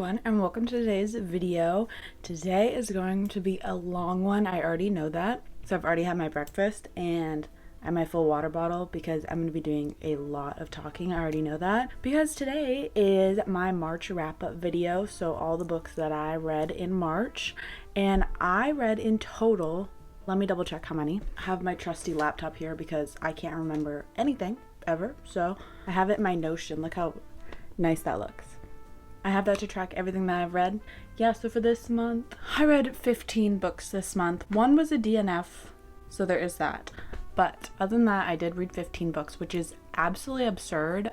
everyone, and welcome to today's video. Today is going to be a long one. I already know that. So I've already had my breakfast and I have my full water bottle because I'm going to be doing a lot of talking. I already know that because today is my March wrap-up video. So all the books that I read in March, and I read in total, let me double check how many. I have my trusty laptop here because I can't remember anything ever. So I have it in my Notion. Look how nice that looks. I have that to track everything that I've read. Yeah, so for this month, I read 15 books this month. One was a DNF, so there is that. But other than that, I did read 15 books, which is absolutely absurd.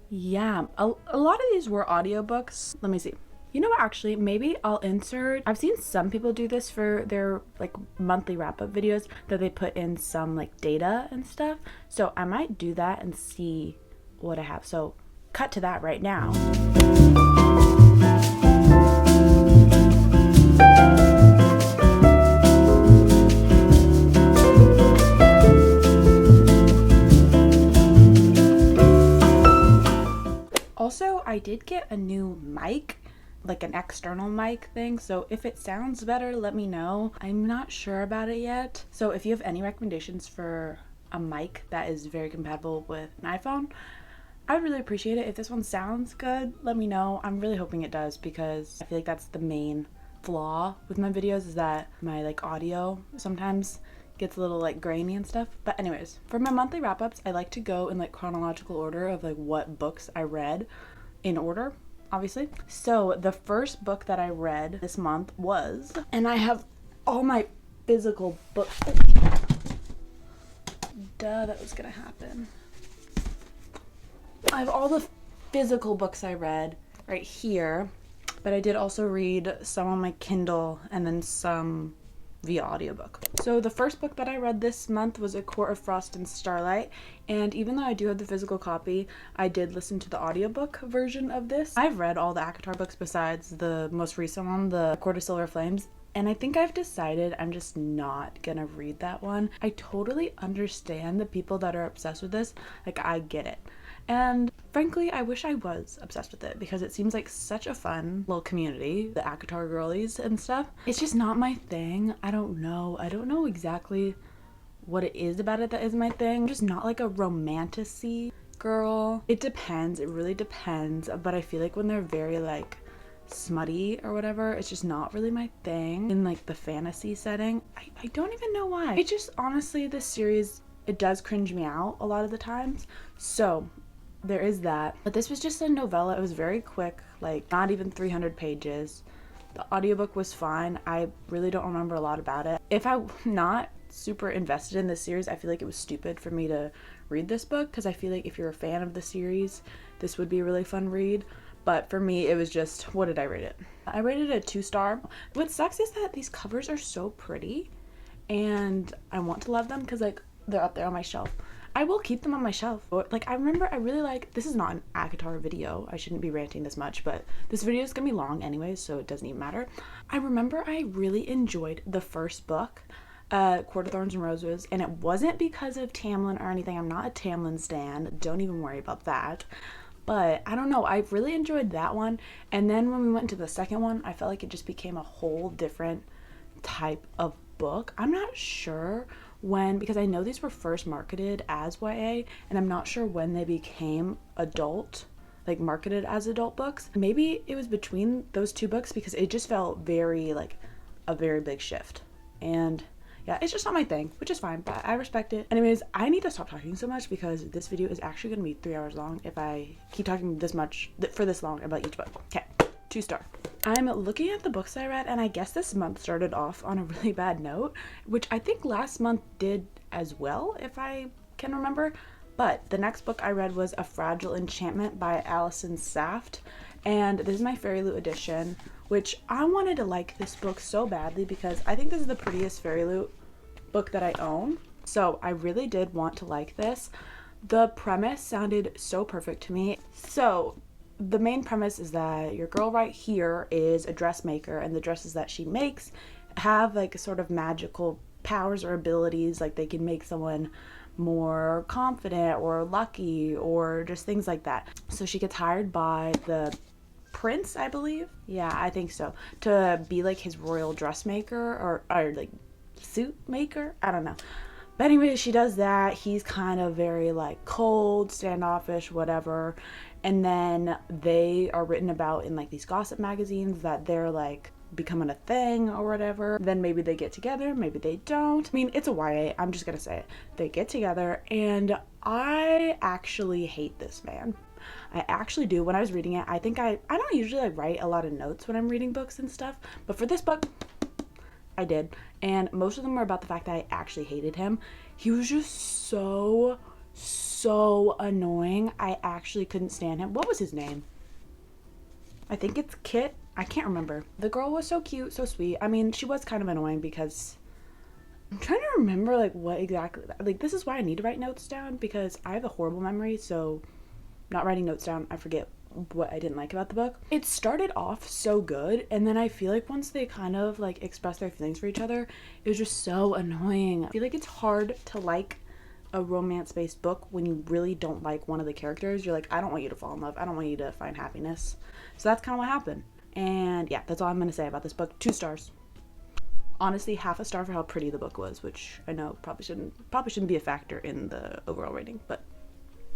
Yeah, a lot of these were audiobooks. Let me see. You know what, actually, maybe I'll insert, I've seen some people do this for their like monthly wrap-up videos, that they put in some like data and stuff. So I might do that and see what I have. So cut to that right now. Also, I did get a new mic, like an external mic thing, so if it sounds better, let me know. I'm not sure about it yet. So if you have any recommendations for a mic that is very compatible with an iPhone, I would really appreciate it. If this one sounds good, let me know. I'm really hoping it does because I feel like that's the main flaw with my videos, is that my like audio sometimes gets a little like grainy and stuff. But anyways, for my monthly wrap-ups, I like to go in like chronological order of like what books I read in order, obviously. So the first book that I read this month was, and I have all my physical books. Duh, that was gonna happen. I have all the physical books I read right here, but I did also read some on my Kindle and then some via audiobook. So the first book that I read this month was A Court of Frost and Starlight, and even though I do have the physical copy, I did listen to the audiobook version of this. I've read all the ACOTAR books besides the most recent one, The Court of Silver Flames, and I think I've decided I'm just not gonna read that one. I totally understand the people that are obsessed with this, like I get it. And frankly, I wish I was obsessed with it because it seems like such a fun little community, the ACOTAR girlies and stuff. It's just not my thing. I don't know exactly what it is about it that is my thing. I'm just not like a romantic-y girl. It depends. It really depends. But I feel like when they're very like smutty or whatever, it's just not really my thing in like the fantasy setting. I don't even know why. It just, honestly, this series, it does cringe me out a lot of the times. So there is that. But this was just a novella. It was very quick, like not even 300 pages. The audiobook was fine. I really don't remember a lot about it. If I'm not super invested in this series, I feel like it was stupid for me to read this book, because I feel like if you're a fan of the series, this would be a really fun read. But for me, it was just, what did I rate it? I rated it a 2-star. What sucks is that these covers are so pretty and I want to love them because like they're up there on my shelf. I will keep them on my shelf. Like, I remember I really like, this is not an ACOTAR video. I shouldn't be ranting this much, but this video is gonna be long anyways, so it doesn't even matter. I remember I really enjoyed the first book, Court of Thorns and Roses, and it wasn't because of Tamlin or anything. I'm not a Tamlin stan. Don't even worry about that. But I don't know, I really enjoyed that one. And then when we went into the second one, I felt like it just became a whole different type of book. I'm not sure when, because I know these were first marketed as YA, and I'm not sure when they became adult, like marketed as adult books. Maybe it was between those two books because it just felt very like a very big shift. And yeah, it's just not my thing, which is fine, but I respect it. Anyways, I need to stop talking so much because this video is actually going to be 3 hours long if I keep talking this much for this long about each book. Okay, 2-star. I'm looking at the books I read, and I guess this month started off on a really bad note, which I think last month did as well, if I can remember. But the next book I read was A Fragile Enchantment by Allison Saft, and this is my Fairy Loot edition, which I wanted to like this book so badly because I think this is the prettiest Fairy Loot book that I own. So I really did want to like this. The premise sounded so perfect to me. So the main premise is that your girl right here is a dressmaker, and the dresses that she makes have like sort of magical powers or abilities. Like they can make someone more confident or lucky or just things like that. So she gets hired by the prince, I believe. Yeah, I think so. To be like his royal dressmaker or like suit maker. I don't know. But anyway, she does that. He's kind of very like cold, standoffish, whatever. And then they are written about in like these gossip magazines that they're like becoming a thing or whatever. Then maybe they get together, maybe they don't. I mean, it's a YA, I'm just gonna say it. They get together, and I actually hate this man. I actually do. When I was reading it, I think I don't usually like write a lot of notes when I'm reading books and stuff, but for this book I did, and most of them were about the fact that I actually hated him. He was just so annoying. I actually couldn't stand him. What was his name? I think it's Kit. I can't remember. The girl was so cute, so sweet. I mean, she was kind of annoying because I'm trying to remember like what exactly, like this is why I need to write notes down, because I have a horrible memory, so not writing notes down, I forget what I didn't like about the book. It started off so good, and then I feel like once they kind of like express their feelings for each other, it was just so annoying. I feel like it's hard to like a romance-based book when you really don't like one of the characters. You're like, I don't want you to fall in love. I don't want you to find happiness. So that's kind of what happened. And yeah, that's all I'm going to say about this book. 2 stars. Honestly, half a star for how pretty the book was, which I know probably shouldn't be a factor in the overall rating, but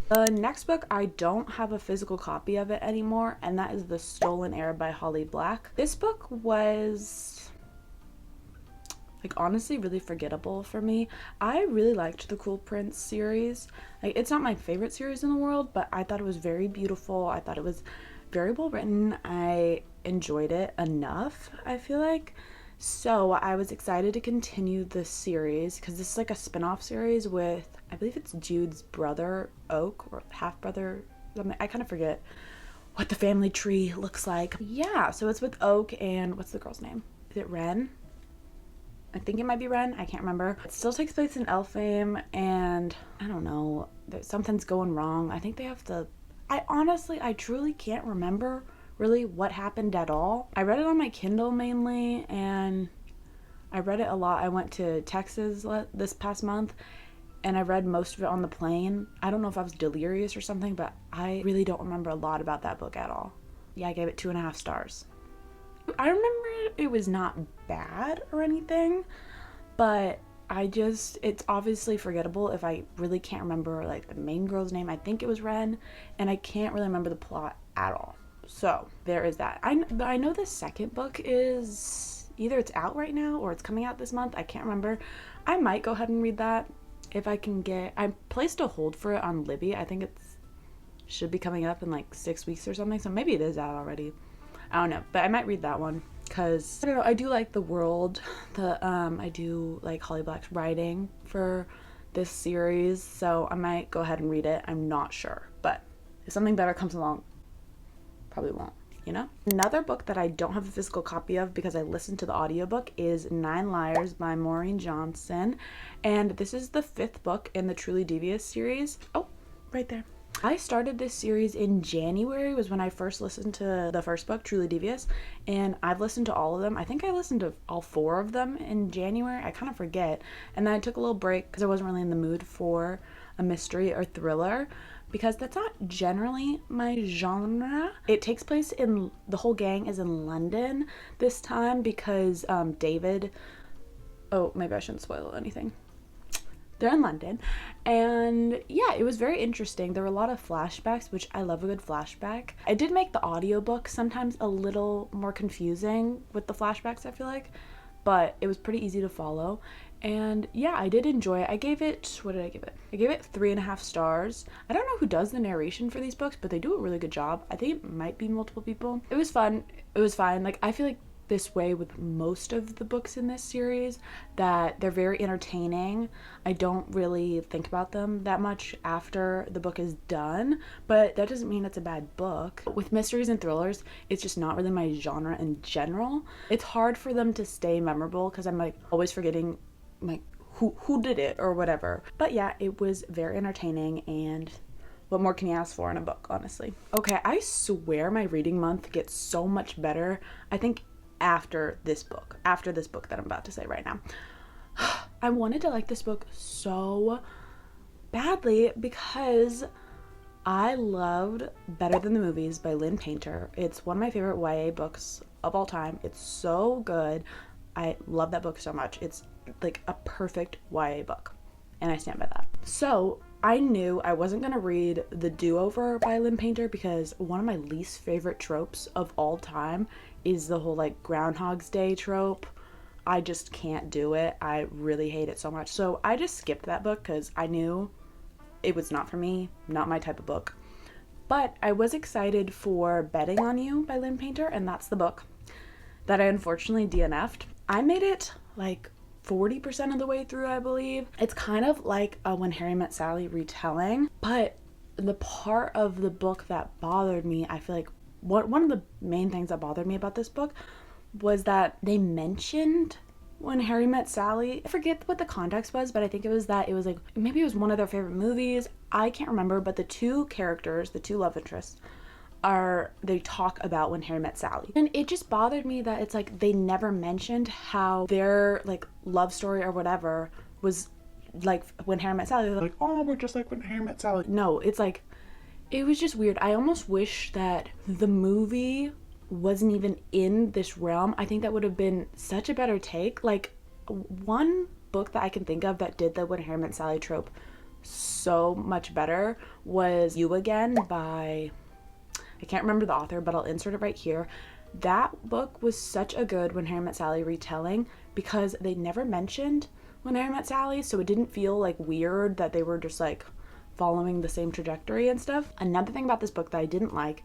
the next book, I don't have a physical copy of it anymore, and that is The Stolen Heir by Holly Black. This book was like honestly really forgettable for me. I really liked the Cruel Prince series. Like, it's not my favorite series in the world, but I thought it was very beautiful. I thought it was very well written. I enjoyed it enough, I feel like. So I was excited to continue this series because this is like a spin-off series with, I believe it's Jude's brother, Oak, or half-brother. I kind of forget what the family tree looks like. Yeah, so it's with Oak and what's the girl's name? Is it Ren? I think it might be Ren. I can't remember. It still takes place in Elfhame, and I don't know. Something's going wrong. I think they have to... I truly can't remember really what happened at all. I read it on my Kindle mainly, and I read it a lot. I went to Texas this past month, and I read most of it on the plane. I don't know if I was delirious or something, but I really don't remember a lot about that book at all. Yeah, I gave it 2.5 stars. I remember it was not bad or anything, but it's obviously forgettable if I really can't remember like the main girl's name. I think it was Ren, and I can't really remember the plot at all. So there is that. I know the second book is either it's out right now or it's coming out this month. I can't remember. I might go ahead and read that if I can get... I placed a hold for it on Libby. I think should be coming up in like 6 weeks or something, so maybe it is out already. I don't know, but I might read that one because I don't know, I do like the world. I do like Holly Black's writing for this series, so I might go ahead and read it. I'm not sure, but if something better comes along, probably won't, you know? Another book that I don't have a physical copy of because I listened to the audiobook is 9 Liars by Maureen Johnson, and this is the 5th book in the Truly Devious series. Oh, right there. I started this series in January was when I first listened to the first book, Truly Devious, and I've listened to all of them. I think I listened to all 4 of them in January. I kind of forget. And then I took a little break because I wasn't really in the mood for a mystery or thriller because that's not generally my genre. It takes place the whole gang is in London this time because David... Oh, maybe I shouldn't spoil anything. They're in London, and yeah, it was very interesting. There were a lot of flashbacks, which I love a good flashback. I did make the audiobook sometimes a little more confusing with the flashbacks, I feel like, but it was pretty easy to follow. And yeah, I did enjoy it. I gave it, what did I give it? I gave it 3.5 stars. I don't know who does the narration for these books, but they do a really good job. I think it might be multiple people. It was fun. It was fine. Like, I feel like this way with most of the books in this series, that they're very entertaining. I don't really think about them that much after the book is done, but that doesn't mean it's a bad book. With mysteries and thrillers, it's just not really my genre in general. It's hard for them to stay memorable because I'm like always forgetting like who did it or whatever. But yeah, it was very entertaining, and what more can you ask for in a book, honestly? Okay, I swear my reading month gets so much better, I think, after this book that I'm about to say right now. I wanted to like this book so badly because I loved Better Than the Movies by Lynn Painter. It's one of my favorite YA books of all time. It's so good. I love that book so much. It's like a perfect YA book, and I stand by that. So I knew I wasn't gonna read The Do-Over by Lynn Painter because one of my least favorite tropes of all time is the whole like Groundhog's Day trope. I just can't do it. I really hate it so much. So I just skipped that book because I knew it was not for me, not my type of book. But I was excited for Betting on You by Lynn Painter, and that's the book that I unfortunately DNF'd. I made it like 40% of the way through, I believe. It's kind of like a When Harry Met Sally retelling, but the part of the book that bothered me, I feel like one of the main things that bothered me about this book was that they mentioned When Harry Met Sally. I forget what the context was, but I think it was that it was like, maybe it was one of their favorite movies. I can't remember, but the two characters, the two love interests, they talk about When Harry Met Sally. And it just bothered me that it's like they never mentioned how their like love story or whatever was like When Harry Met Sally. They're like, oh, we're just like When Harry Met Sally. No, it's like, it was just weird. I almost wish that the movie wasn't even in this realm. I think that would have been such a better take. Like, one book that I can think of that did the When Harry Met Sally trope so much better was You Again by, I can't remember the author, but I'll insert it right here. That book was such a good When Harry Met Sally retelling because they never mentioned When Harry Met Sally, so it didn't feel like weird that they were just like following the same trajectory and stuff. Another thing about this book that I didn't like,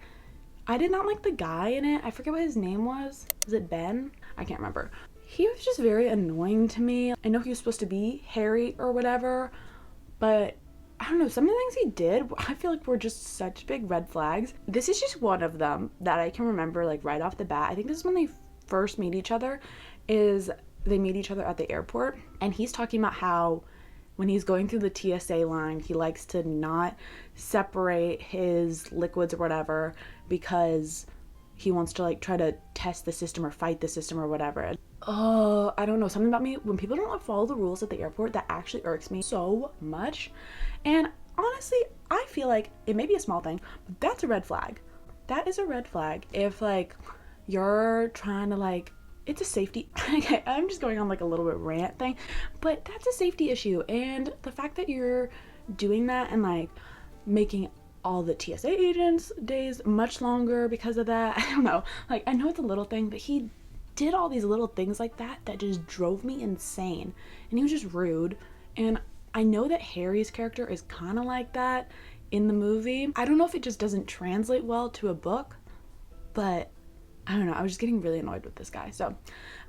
I did not like the guy in it. I forget what his name was. Was it Ben? I can't remember. He was just very annoying to me. I know he was supposed to be Harry or whatever, but I don't know, some of the things he did, I feel like were just such big red flags. This is just one of them that I can remember like right off the bat. I think this is when they first meet each other, is they meet each other at the airport, and he's talking about how when he's going through the TSA line, he likes to not separate his liquids or whatever because he wants to like try to test the system or fight the system or whatever. I don't know, something about me, when people don't follow the rules at the airport, that actually irks me so much. And honestly, I feel like it may be a small thing, but that's a red flag. That is a red flag. If like you're trying to like, it's a safety, okay, I'm just going on like a little bit rant thing, but that's a safety issue. And the fact that you're doing that and like making all the TSA agents' days much longer because of that, I don't know, like I know it's a little thing, but he did all these little things like that that just drove me insane. And he was just rude. And I know that Harry's character is kind of like that in the movie. I don't know if it just doesn't translate well to a book, but I don't know, I was just getting really annoyed with this guy. So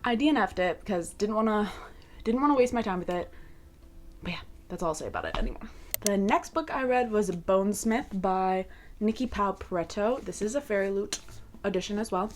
I DNF'd it because didn't want to waste my time with it. But yeah, that's all I'll say about it anymore. The next book I read was Bonesmith by Nicki Preto. This is a Fairy Loot edition as well.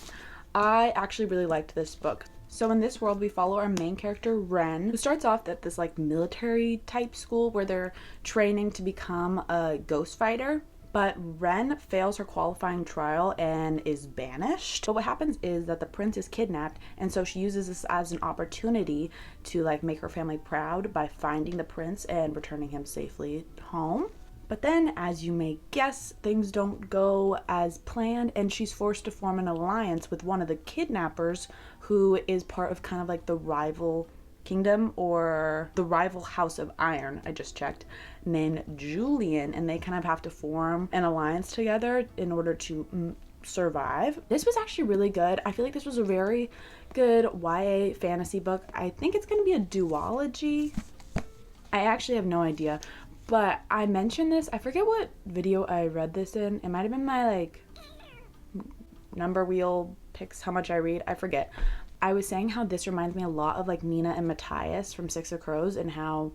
I actually really liked this book. So in this world, we follow our main character, Wren, who starts off at this like military type school where they're training to become a ghost fighter. But Wren fails her qualifying trial and is banished. But what happens is that the prince is kidnapped, and so she uses this as an opportunity to like make her family proud by finding the prince and returning him safely home. But then, as you may guess, things don't go as planned, and she's forced to form an alliance with one of the kidnappers who is part of kind of like the rival kingdom or the rival house of iron, I just checked, named Julian, and they kind of have to form an alliance together in order to survive. This was actually really good. I feel like this was a very good YA fantasy book. I think it's going to be a duology. I actually have no idea, but I mentioned this, I forget what video I read this in. It might have been my like number wheel picks how much I read, I forget. I was saying how this reminds me a lot of like Nina and Matthias from Six of Crows, and how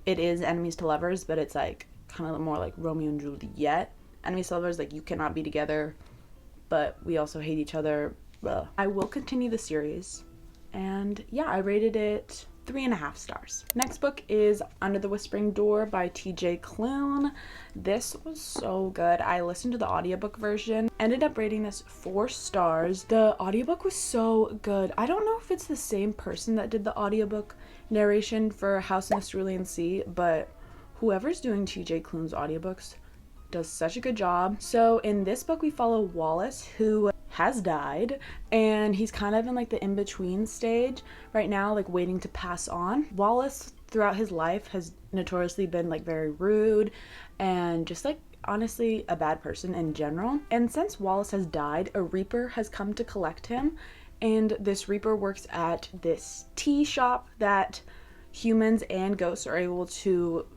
it is enemies to lovers, but it's like kind of more like Romeo and Juliet. Enemies to lovers, like you cannot be together, but we also hate each other. Ugh. I will continue the series, and yeah, I rated it 3.5 stars. Next book is Under the Whispering Door by TJ Klune. This was so good. I listened to the audiobook version, ended up rating this 4 stars. The audiobook was so good. I don't know if it's the same person that did the audiobook narration for House in the Cerulean Sea, but Whoever's doing TJ Klune's audiobooks does such a good job. So in this book we follow Wallace, who has died, and he's kind of in like the in-between stage right now, like waiting to pass on. Wallace throughout his life has notoriously been like very rude and just like honestly a bad person in general. And since Wallace has died, a Reaper has come to collect him, and this Reaper works at this tea shop that humans and ghosts are able to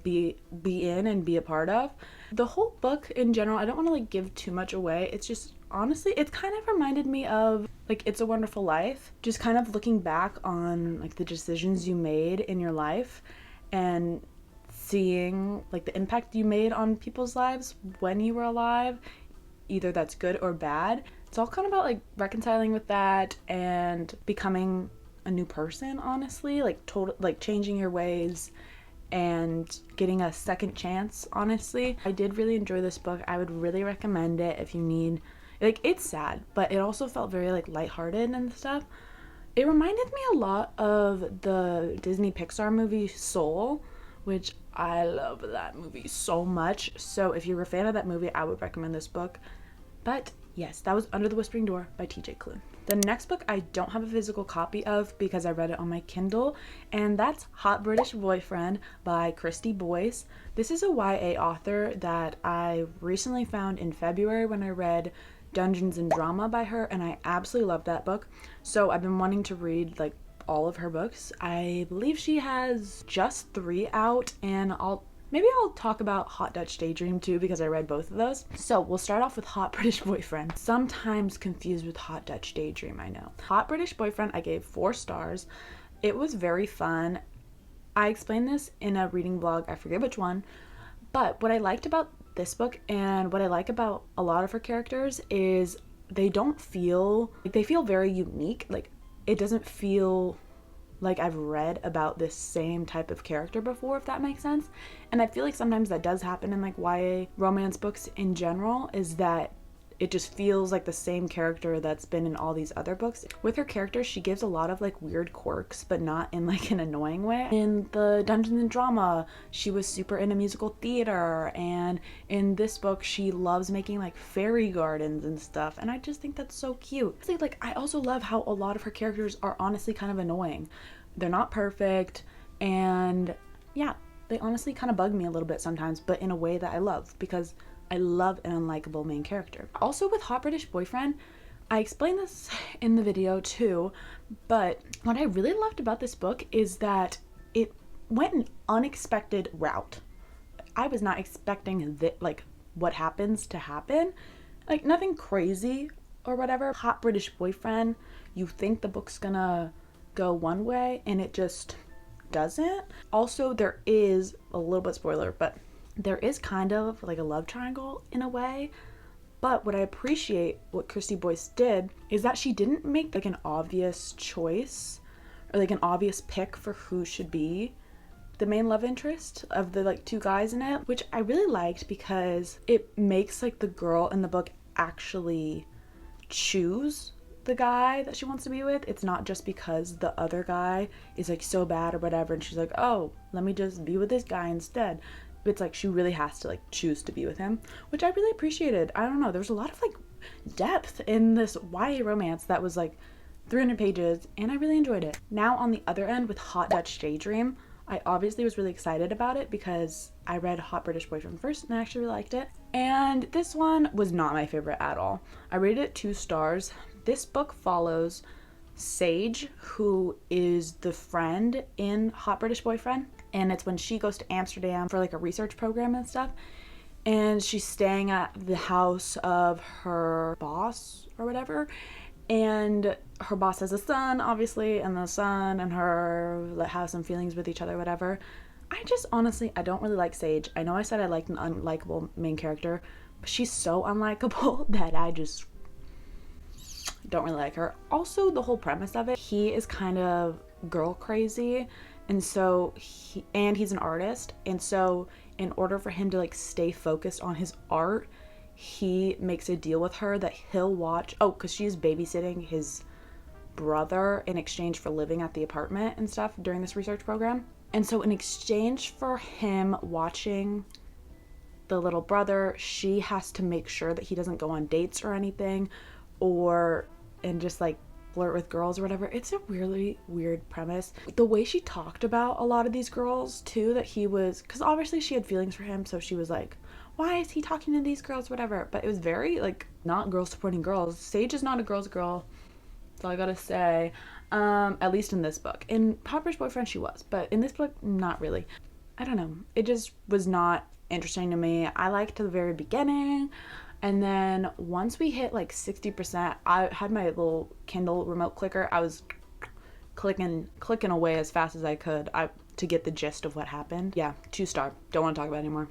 be in and be a part of. The whole book in general, I don't want to like give too much away. It's just honestly, it's kind of reminded me of like It's a Wonderful Life, just kind of looking back on like the decisions you made in your life and seeing like the impact you made on people's lives when you were alive, either that's good or bad. It's all kind of about like reconciling with that and becoming a new person, honestly, like like changing your ways and getting a second chance. Honestly, I did really enjoy this book. I would really recommend it if you need, like, it's sad, but it also felt very like lighthearted and stuff. It reminded me a lot of the Disney Pixar movie Soul, which I love that movie so much. So if you're a fan of that movie, I would recommend this book. But yes, that was Under the Whispering Door by TJ Klune. The next book I don't have a physical copy of because I read it on my Kindle, and that's Hot British Boyfriend by Kristy Boyce. This is a YA author that I recently found in February when I read Dungeons and Drama by her, and I absolutely loved that book. So I've been wanting to read like all of her books. I believe she has just 3 out, and maybe I'll talk about Hot Dutch Daydream too because I read both of those. So we'll start off with Hot British Boyfriend. Sometimes confused with Hot Dutch Daydream, I know. Hot British Boyfriend I gave 4 stars. It was very fun. I explained this in a reading blog, I forget which one, but what I liked about this book and what I like about a lot of her characters is they don't feel, like, they feel very unique. Like, it doesn't feel like I've read about this same type of character before, if that makes sense. And I feel like sometimes that does happen in like YA romance books in general, is that it just feels like the same character that's been in all these other books. With her characters, she gives a lot of like weird quirks, but not in like an annoying way. In the Dungeons and Drama, she was super into musical theater, and in this book she loves making like fairy gardens and stuff, and I just think that's so cute. Like, I also love how a lot of her characters are honestly kind of annoying. They're not perfect, and yeah, they honestly kind of bug me a little bit sometimes, but in a way that I love, because I love an unlikable main character. Also with Hot British Boyfriend, I explained this in the video too, but what I really loved about this book is that it went an unexpected route. I was not expecting that, like, what happens to happen. Like, nothing crazy or whatever. Hot British Boyfriend, you think the book's gonna go one way and it just doesn't. Also, there is a little bit spoiler, but there is kind of like a love triangle in a way. But what I appreciate what Kristy Boyce did is that she didn't make like an obvious choice or like an obvious pick for who should be the main love interest of the like 2 guys in it, which I really liked because it makes like the girl in the book actually choose the guy that she wants to be with. It's not just because the other guy is like so bad or whatever and she's like, oh, let me just be with this guy instead. It's like she really has to like choose to be with him, which I really appreciated. I don't know, there was a lot of like depth in this YA romance that was like 300 pages, and I really enjoyed it. Now on the other end with Hot Dutch Daydream, I obviously was really excited about it because I read Hot British Boyfriend first and I actually really liked it. And this one was not my favorite at all. I rated it 2 stars. This book follows Sage, who is the friend in Hot British Boyfriend, and it's when she goes to Amsterdam for like a research program and stuff, and she's staying at the house of her boss or whatever, and her boss has a son, obviously, and the son and her have some feelings with each other, whatever. I just honestly, I don't really like Sage. I know I said I liked an unlikable main character, but she's so unlikable that I just don't really like her. Also, the whole premise of it, he is kind of girl crazy, and so he's an artist, and so in order for him to like stay focused on his art, he makes a deal with her that he'll watch, because she's babysitting his brother in exchange for living at the apartment and stuff during this research program, And so in exchange for him watching the little brother, she has to make sure that he doesn't go on dates or anything, and just like flirt with girls or whatever. It's a really weird premise. The way she talked about a lot of these girls too, that he was, because obviously she had feelings for him, so she was like, why is he talking to these girls, whatever. But it was very like not girls supporting girls. Sage is not a girl's girl, that's all I gotta say. At least in this book. In Popper's Boyfriend she was, but in this book not really. I don't know, it just was not interesting to me. I liked the very beginning, and then once we hit like 60%, I had my little Kindle remote clicker. I was clicking away as fast as I could to get the gist of what happened. Yeah, 2-star. Don't want to talk about it anymore.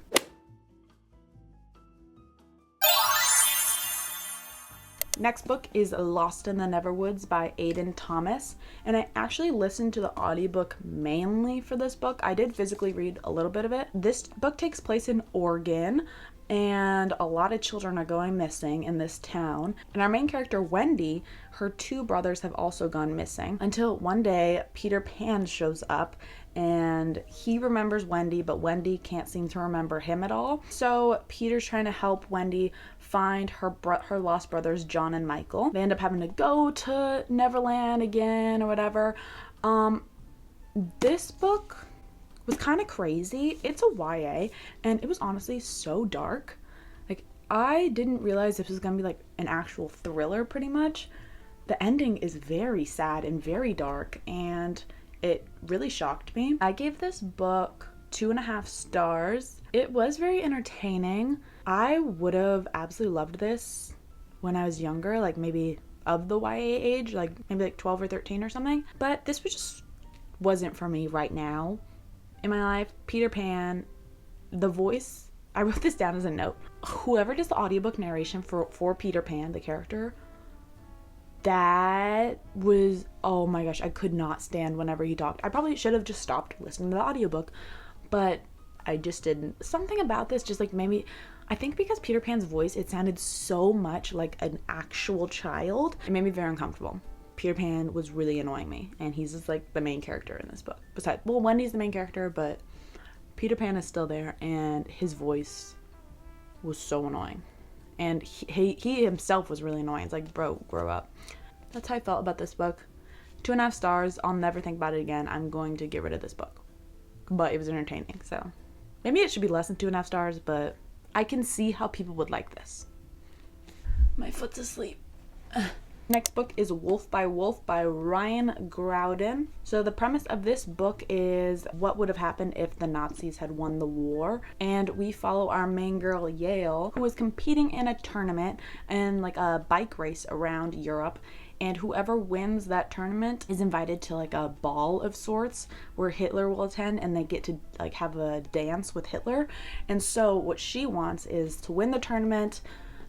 Next book is Lost in the Neverwoods by Aiden Thomas, and I actually listened to the audiobook mainly for this book. I did physically read a little bit of it. This book takes place in Oregon, and a lot of children are going missing in this town. And our main character, Wendy, her 2 brothers have also gone missing, until one day Peter Pan shows up, and he remembers Wendy, but Wendy can't seem to remember him at all. So Peter's trying to help Wendy find her lost brothers, John and Michael. They end up having to go to Neverland again or whatever. This book was kind of crazy. It's a YA, and it was honestly so dark. Like, I didn't realize this was gonna be like an actual thriller pretty much. The ending is very sad and very dark, and it really shocked me. I gave this book 2.5 stars. It was very entertaining. I would have absolutely loved this when I was younger, like maybe of the YA age, like maybe like 12 or 13 or something. But this wasn't for me right now in my life. Peter Pan, the voice, I wrote this down as a note. Whoever does the audiobook narration for Peter Pan, the character, that was, oh my gosh, I could not stand whenever he talked. I probably should have just stopped listening to the audiobook, but I just didn't. Something about this just like made me, I think because Peter Pan's voice, it sounded so much like an actual child. It made me very uncomfortable. Peter Pan was really annoying me, and he's just like the main character in this book. Besides, well, Wendy's the main character, but Peter Pan is still there, and his voice was so annoying. And he himself was really annoying. It's like, bro, grow up. That's how I felt about this book. 2.5 stars. I'll never think about it again. I'm going to get rid of this book. But it was entertaining, so maybe it should be less than 2.5 stars, but I can see how people would like this. My foot's asleep. Next book is Wolf by Ryan Graudin. So the premise of this book is what would have happened if the Nazis had won the war. And we follow our main girl, Yale, who is competing in a tournament and like a bike race around Europe. And whoever wins that tournament is invited to like a ball of sorts where Hitler will attend, and they get to like have a dance with Hitler. And so what she wants is to win the tournament,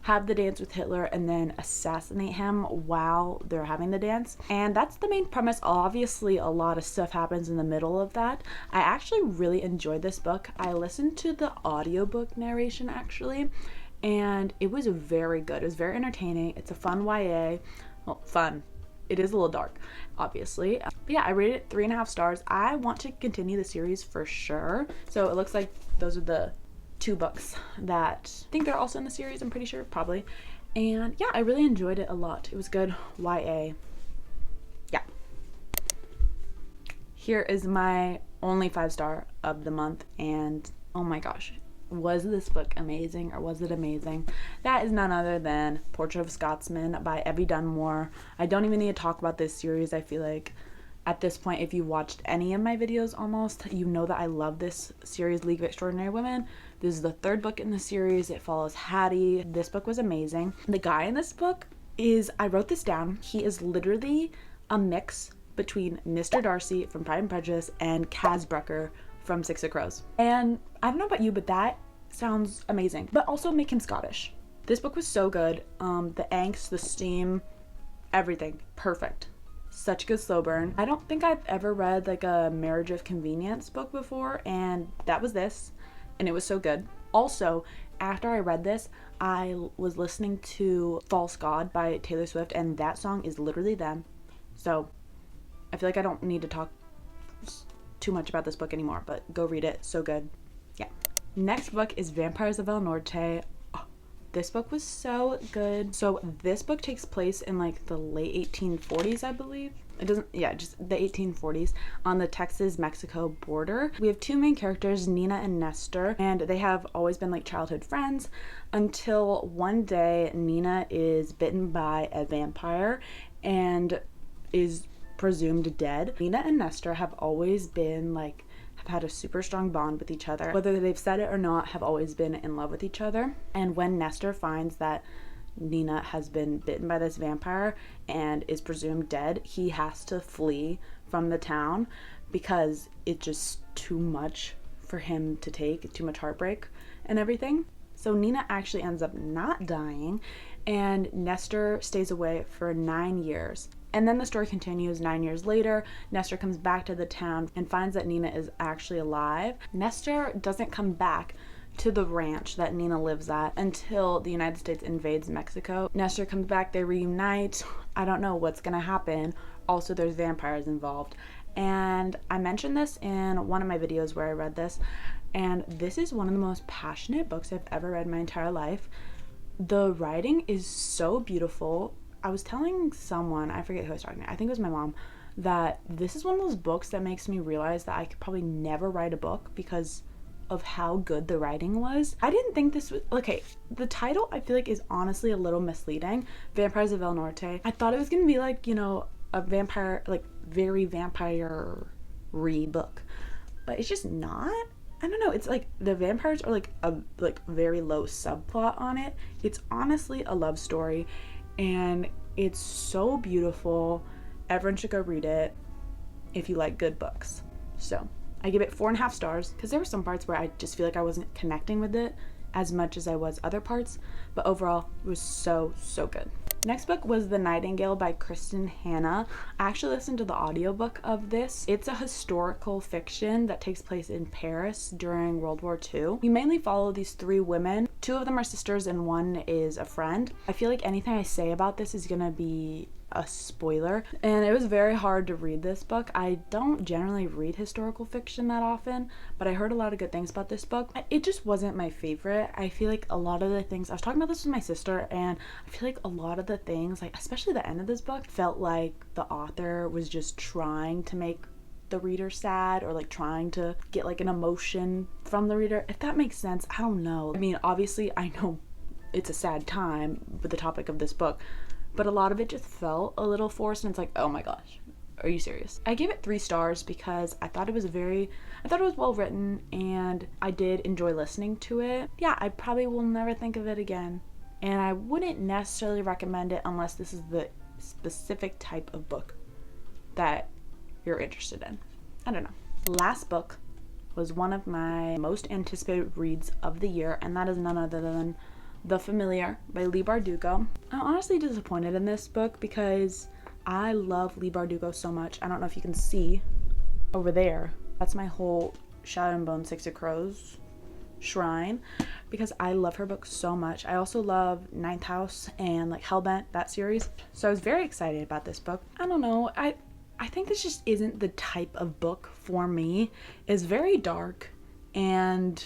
have the dance with Hitler, and then assassinate him while they're having the dance. And that's the main premise. Obviously a lot of stuff happens in the middle of that. I actually really enjoyed this book. I listened to the audiobook narration actually, and it was very good. It was very entertaining. It's a fun YA. Well, fun. It is a little dark, obviously. But yeah, I rated it 3.5 stars. I want to continue the series for sure. So it looks like those are the 2 books that I think they're also in the series, I'm pretty sure, probably. And yeah, I really enjoyed it a lot. It was good YA. Yeah. Here is my only 5-star of the month, and oh my gosh, was this book amazing, or was it amazing? That is none other than Portrait of a Scotsman by Evie Dunmore. I don't even need to talk about this series. I feel like at this point, if you watched any of my videos almost, you know that I love this series, League of Extraordinary Women. This is the 3rd book in the series. It follows Hattie. This book was amazing. The guy in this book is, I wrote this down, he is literally a mix between Mr. Darcy from Pride and Prejudice and Kaz Brecker from Six of Crows. And I don't know about you, but that sounds amazing. But also make him Scottish. This book was so good. The angst, the steam, everything. Perfect. Such good slow burn. I don't think I've ever read like a Marriage of Convenience book before, and that was this, and it was so good. Also, after I read this, I was listening to False God by Taylor Swift, and that song is literally them. So I feel like I don't need to talk too much about this book anymore, but go read it. So good. Yeah. Next book is Vampires of El Norte. Oh, this book was so good. So this book takes place in like the late 1840s, I believe. It doesn't, yeah, just the 1840s on the Texas-Mexico border. We have two main characters, Nina and Nestor, and they have always been like childhood friends until one day Nina is bitten by a vampire and is presumed dead. Nina and Nestor have always been like, have had a super strong bond with each other. Whether they've said it or not, have always been in love with each other. And when Nestor finds that Nina has been bitten by this vampire and is presumed dead, he has to flee from the town because it's just too much for him to take, too much heartbreak and everything. So Nina actually ends up not dying, and Nestor stays away for 9 years. And then the story continues. 9 years later, Nestor comes back to the town and finds that Nina is actually alive. Nestor doesn't come back to the ranch that Nina lives at until the United States invades Mexico. Nestor comes back, they reunite. I don't know what's gonna happen. Also, there's vampires involved. And I mentioned this in one of my videos where I read this, and this is one of the most passionate books I've ever read in my entire life. The writing is so beautiful. I was telling someone, I forget who I was talking to, I think it was my mom, that this is one of those books that makes me realize that I could probably never write a book because of how good the writing was. I didn't think this was, okay, the title I feel like is honestly a little misleading, Vampires of El Norte. I thought it was gonna be like, you know, a vampire, like very vampire-y book, but it's just not. I don't know, it's like the vampires are like a very low subplot on it. It's honestly a love story and it's so beautiful. Everyone should go read it if you like good books. So I give it 4.5 stars because there were some parts where I just feel like I wasn't connecting with it as much as I was other parts, but overall it was so good. Next book was The Nightingale by Kristin Hannah. I actually listened to the audiobook of this. It's a historical fiction that takes place in Paris during World War II. We mainly follow these 3 women. 2 of them are sisters and 1 is a friend. I feel like anything I say about this is gonna be a spoiler, and it was very hard to read this book. I don't generally read historical fiction that often, but I heard a lot of good things about this book. It just wasn't my favorite. I feel like a lot of the things, I was talking about this with my sister, and I feel like a lot of the things, like especially the end of this book, felt like the author was just trying to make the reader sad, or like trying to get like an emotion from the reader, if that makes sense. I don't know. I mean, obviously I know it's a sad time with the topic of this book, but a lot of it just felt a little forced, and it's like, oh my gosh, are you serious? I gave it 3 stars because I thought it was well written, and I did enjoy listening to it. Yeah, I probably will never think of it again, and I wouldn't necessarily recommend it unless this is the specific type of book that you're interested in. I don't know. Last book was one of my most anticipated reads of the year, and that is none other than The Familiar by Leigh Bardugo. I'm honestly disappointed in this book because I love Leigh Bardugo so much. I don't know if you can see over there. That's my whole Shadow and Bone Six of Crows shrine because I love her books so much. I also love Ninth House and like Hellbent, that series. So I was very excited about this book. I don't know. I think this just isn't the type of book for me. It's very dark, and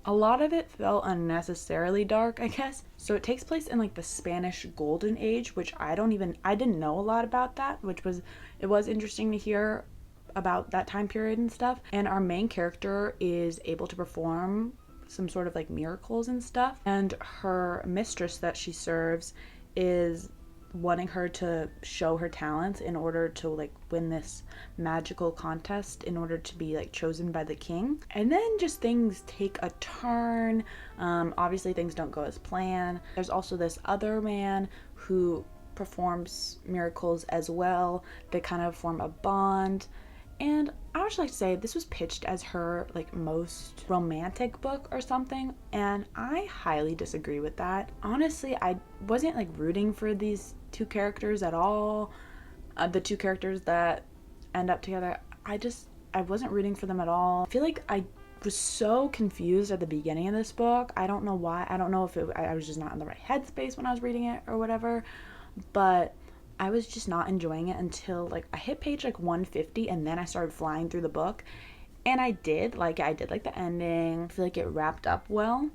a lot of it felt unnecessarily dark, I guess. So it takes place in like the Spanish Golden Age, which I didn't know a lot about that, it was interesting to hear about that time period and stuff. And our main character is able to perform some sort of like miracles and stuff. And her mistress that she serves is wanting her to show her talents in order to like win this magical contest in order to be like chosen by the king. And then just things take a turn. Obviously things don't go as planned. There's also this other man who performs miracles as well. They kind of form a bond. And I would just like to say this was pitched as her like most romantic book or something, and I highly disagree with that. Honestly, I wasn't like rooting for these 2 characters at all. The 2 characters that end up together, I wasn't rooting for them at all. I feel like I was so confused at the beginning of this book. I don't know why. I don't know if I was just not in the right headspace when I was reading it or whatever, but I was just not enjoying it until like I hit page like 150, and then I started flying through the book, And I did like the ending. I feel like it wrapped up well.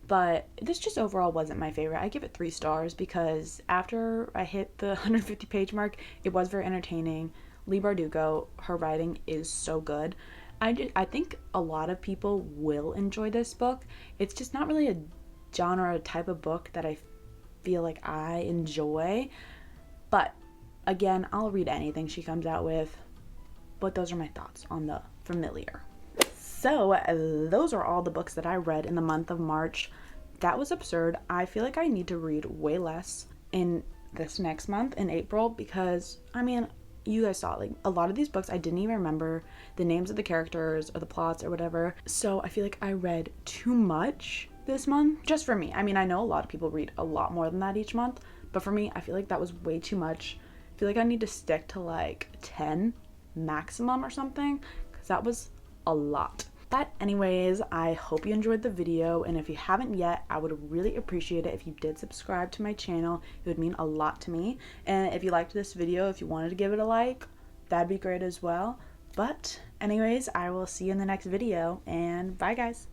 But this just overall wasn't my favorite. I give it 3 stars because after I hit the 150 page mark, it was very entertaining. Leigh Bardugo, her writing is so good. I think a lot of people will enjoy this book. It's just not really a genre type of book that I feel like I enjoy. But again, I'll read anything she comes out with. But those are my thoughts on The Familiar. So those are all the books that I read in the month of March. That was absurd. I feel like I need to read way less in this next month in April because, I mean, you guys saw, like, a lot of these books I didn't even remember the names of the characters or the plots or whatever. So I feel like I read too much this month, just for me. I mean, I know a lot of people read a lot more than that each month, but for me, I feel like that was way too much. I feel like I need to stick to like 10 maximum or something because that was a lot. But anyways, I hope you enjoyed the video, and if you haven't yet, I would really appreciate it if you did subscribe to my channel. It would mean a lot to me. And if you liked this video, if you wanted to give it a like, that'd be great as well. But anyways, I will see you in the next video, and bye guys.